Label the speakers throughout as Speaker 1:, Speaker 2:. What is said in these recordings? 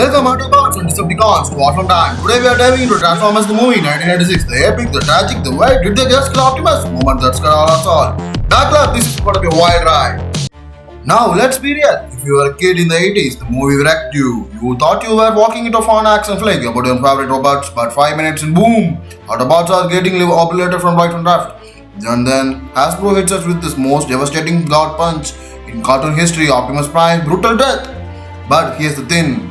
Speaker 1: Welcome Autobots and Decepticons to AllFromTime. Today we are diving into Transformers the movie 1986. The epic, the tragic, the why did they just kill Optimus? Moment that's got us all. Backlog, this is going to be a wild ride. Now let's be real. If you were a kid in the 80s, the movie wrecked you. You thought you were walking into a fun action flick about your favorite robots, but 5 minutes and boom, Autobots are getting obliterated from right and left. And then Hasbro hits us with this most devastating god punch in cartoon history, Optimus Prime, brutal death. But here's the thing.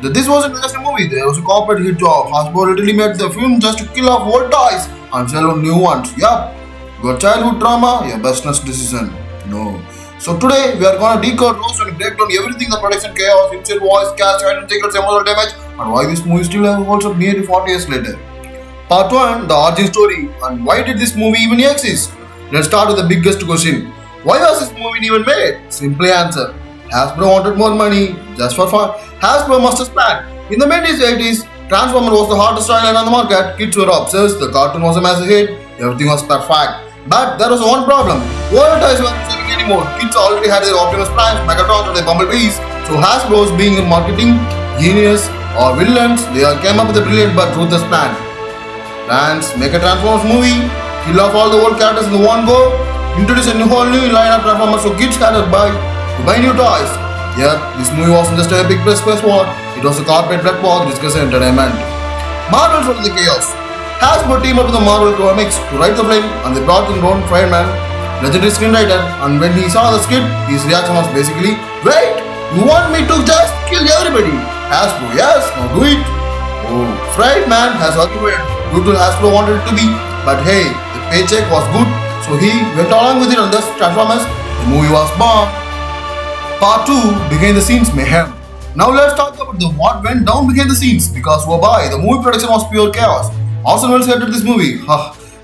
Speaker 1: This wasn't just a movie, there was a corporate hit job. Hasbro literally made the film just to kill off old toys and sell new ones. Yup, your childhood trauma, your business decision. No. So today we are gonna decode, roast and break down everything, the production chaos, insert voice, cast, hidden secrets, emotional damage, and why this movie still holds up nearly 40 years later. Part 1, the origin story, and why did this movie even exist? Let's start with the biggest question. Why was this movie even made? Simply answer. Hasbro wanted more money, just for fun. Hasbro must have planned. In the mid-80s, Transformers was the hottest storyline on the market. Kids were obsessed, the cartoon was a massive hit, everything was perfect. But there was one problem. Old toys weren't selling anymore. Kids already had their Optimus Prime, Megatron, and their Bumblebees. So Hasbro, being a marketing genius or villains, they came up with a brilliant but ruthless plan. Plans, make a Transformers movie, kill off all the old characters in one go, introduce a whole new line of Transformers so kids can buy new toys. Yep, this movie wasn't just a big press war, it was a corporate black box discussing entertainment. Marvel from the chaos. Hasbro teamed up with the Marvel Comics to write the film, and they brought in Ron Friedman, legendary screenwriter, and when he saw the script, his reaction was basically, "Wait, you want me to just kill everybody?" Hasbro, yes, now do it. Oh, Friedman has argued brutal Hasbro wanted it to be, but hey, the paycheck was good, so he went along with it on this Transformers. The movie was born. Part 2, behind the scenes mayhem. Now let's talk about what went down behind the scenes, because oh boy, the movie production was pure chaos. Orson Welles hated this movie.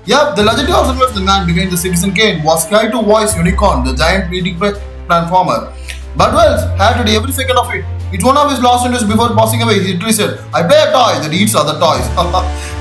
Speaker 1: Yep, the legendary Orson Welles, the man behind the Citizen Kane, was trying to voice Unicron, the giant eating transformer. But Welles hated every second of it. It's one of his last interviews before passing away. He literally said, "I play a toy that eats other toys."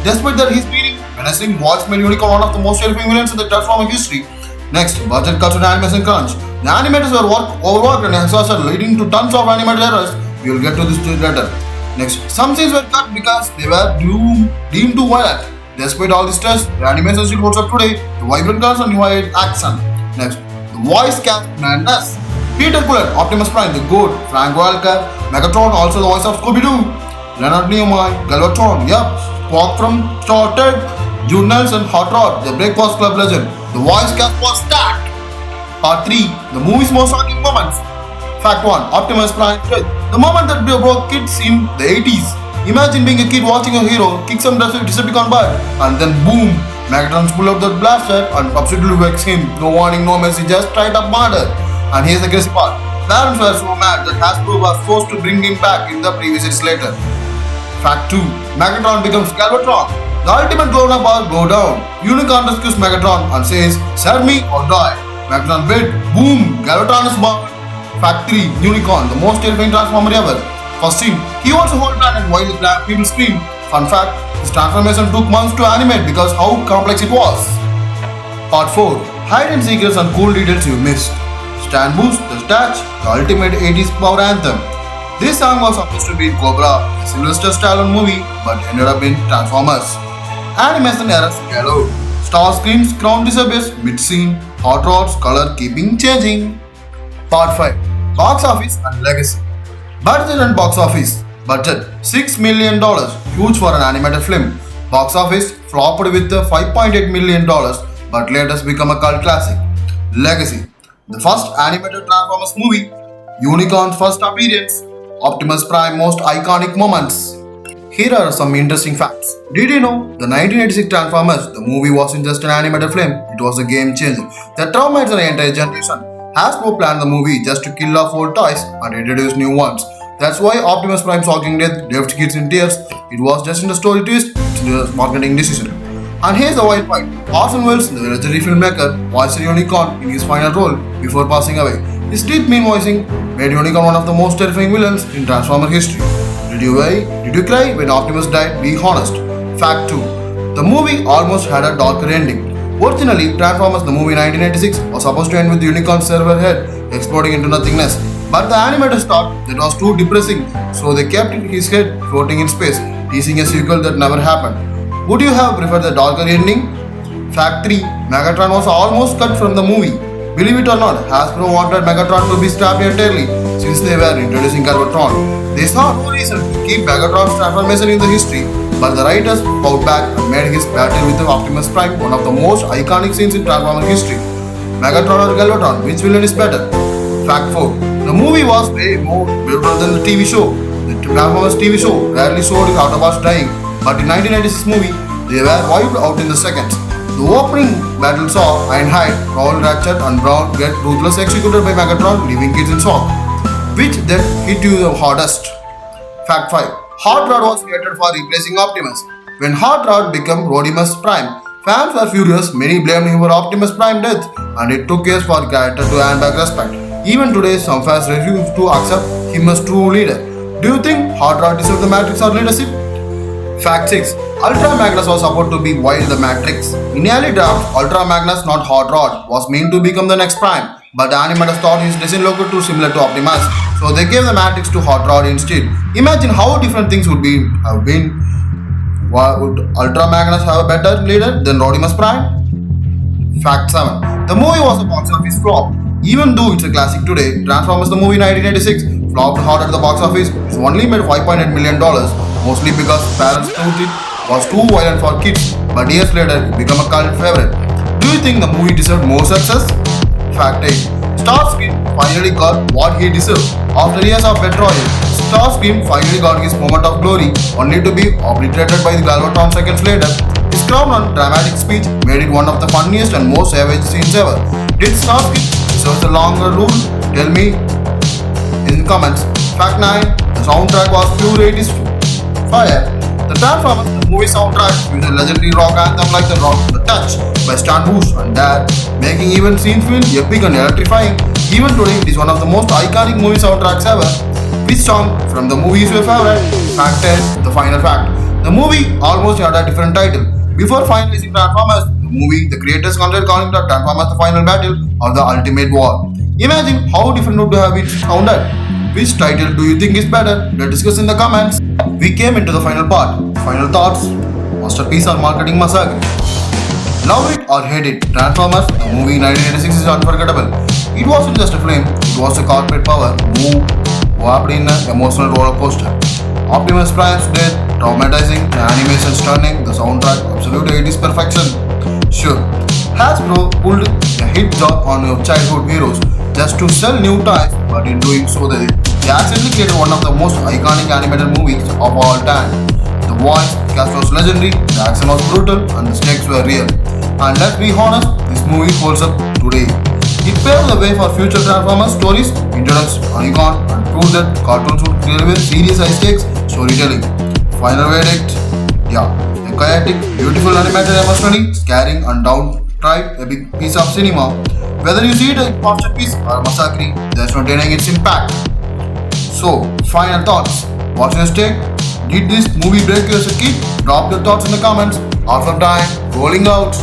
Speaker 1: Despite that, his meaning, menacing voice made Unicron one of the most terrifying villains in the Transformers history. Next, budget cuts and animation crunch. The animators were overworked and exhausted, leading to tons of animated errors. We will get to this later. Next, some scenes were cut because they were deemed too violent. Despite all this stress, the animation still holds up today. The vibrant colors and wide action. Next, the voice cast madness. Peter Cullen, Optimus Prime, the Goat. Frank Welker, Megatron, also the voice of Scooby-Doo. Leonard Nimoy, Galvatron, yup. Spock from Star Trek. Jude Nelson, Hot Rod, the Breakfast Club legend. The voice cast was stacked. Part 3, the movie's most shocking moments. Fact 1, Optimus Prime death. The moment that broke kids in the 80s. Imagine being a kid watching a hero kick some Decepticon butt, and then boom, Megatron pull out the blaster and absolutely wrecks him. No warning, no mercy, just straight up murder. And here's the crazy part. Parents were so mad that Hasbro was forced to bring him back in the previous years later. Fact 2, Megatron becomes Galvatron. The ultimate grown-up bar go down. Unicron rescues Megatron and says, "Serve me or die." Megatron bit, boom, Galvatron is born. Fact 3, Unicron, the most terrifying transformer ever. First scene, he wants a whole planet while the people scream. Fun fact, his transformation took months to animate because how complex it was. Part 4, hidden secrets and cool details you missed. Stan Boost, the Statch, the ultimate 80s power anthem. This song was supposed to be in Cobra, a Sylvester Stallone movie, but ended up in Transformers. Animation errors galore. Star screams, crown disappears mid-scene. Hot rods, color keeping changing. Part 5, box office and legacy. Budget and box office. Budget $6 million, huge for an animated film. Box office flopped with $5.8 million, but later has become a cult classic. Legacy. The first animated Transformers movie. Unicron's first appearance. Optimus Prime most iconic moments. Here are some interesting facts. Did you know the 1986 Transformers, the movie wasn't just an animated film, it was a game changer that traumatized the entire generation. Hasbro planned the movie just to kill off old toys and introduce new ones. That's why Optimus Prime's shocking death left kids in tears. It was just in the story twist, it's a marketing decision. And here's the wild point. Orson Welles, the legendary filmmaker, voiced Unicron in his final role before passing away. His deep mean voicing made Unicron one of the most terrifying villains in Transformer history. Did you cry when Optimus died? Be honest. Fact 2. The movie almost had a darker ending. Originally, Transformers the movie 1986 was supposed to end with Unicron's server head exploding into nothingness. But the animators thought that was too depressing, so they kept his head floating in space, teasing a sequel that never happened. Would you have preferred the darker ending? Fact 3. Megatron was almost cut from the movie. Believe it or not, Hasbro wanted Megatron to be scrapped entirely since they were introducing Galvatron. They saw no reason to keep Megatron's transformation in the history, but the writers fought back and made his battle with Optimus Prime one of the most iconic scenes in Transformers history. Megatron or Galvatron, which villain is better? Fact 4. The movie was way more brutal than the TV show. The Transformers TV show rarely showed Autobots dying, but in 1996 movie, they were wiped out in the seconds. The opening battle saw Ironhide, Paul Ratchet and Brown get ruthlessly executed by Megatron, leaving kids in shock, which then hit you the hardest. Fact 5. Hot Rod was created for replacing Optimus. When Hot Rod became Rodimus Prime, fans were furious. Many blamed him for Optimus Prime death, and it took years for the character to earn back respect. Even today, some fans refuse to accept him as true leader. Do you think Hot Rod deserved the Matrix or leadership? Fact 6. Ultra Magnus was supposed to be while the Matrix. In early drafts, Ultra Magnus, not Hot Rod, was meant to become the next Prime, but the animators thought his design looked too similar to Optimus, so they gave the Matrix to Hot Rod instead. Imagine how different things would have been. Would Ultra Magnus have a better leader than Rodimus Prime? Fact 7. The movie was a box office flop. Even though it's a classic today, Transformers the movie 1986 flopped hard at the box office. It only made $5.8 million, mostly because parents thought it was too violent for kids, but years later it became a cult favorite. Do you think the movie deserved more success? Fact 8. Starscream finally got what he deserved. After years of betrayal, Starscream finally got his moment of glory, only to be obliterated by the Galvatron seconds later. His crown and dramatic speech made it one of the funniest and most savage scenes ever. Did Starscream deserve a longer rule? Tell me in the comments. Fact 9. The soundtrack was pure 80s fire. The Transformers the movie soundtrack used a legendary rock anthem like The Touch by Stan Bush and Dad, making even scenes feel epic and electrifying. Even today, it is one of the most iconic movie soundtracks ever. Which song from the movie is your favorite? Fact 10. The final fact. The movie almost had a different title. Before finalizing Transformers, the movie, the creators considered calling the Transformers the Final Battle or the Ultimate War. Imagine how different would have it sounded. Which title do you think is better? Let's discuss in the comments. We came into the final part. Final thoughts. Masterpiece or marketing massacre? Love it or hate it, Transformers, the movie 1986 is unforgettable. It wasn't just a film, it was a corporate power move wrapped in an emotional roller coaster. Optimus Prime's death, traumatizing, the animation stunning, the soundtrack, absolute 80s perfection. Sure, Hasbro pulled a hit job on your childhood heroes just to sell new toys, but in doing so they accidentally created one of the most iconic animated movies of all time. The voice cast was legendary, the action was brutal, and the stakes were real. And let's be honest, this movie holds up today. It paved the way for future Transformers stories, introduced Unicron, and proved that cartoons would deliver serious high-stakes storytelling. Final verdict? Yeah, a chaotic, beautiful animated emotionally, scaring and downright a big piece of cinema. Whether you see it as a masterpiece or a massacre, there's no denying its impact. So, final thoughts. What's your take? Did this movie break you as a kid? Drop your thoughts in the comments. AllFromTime, rolling out.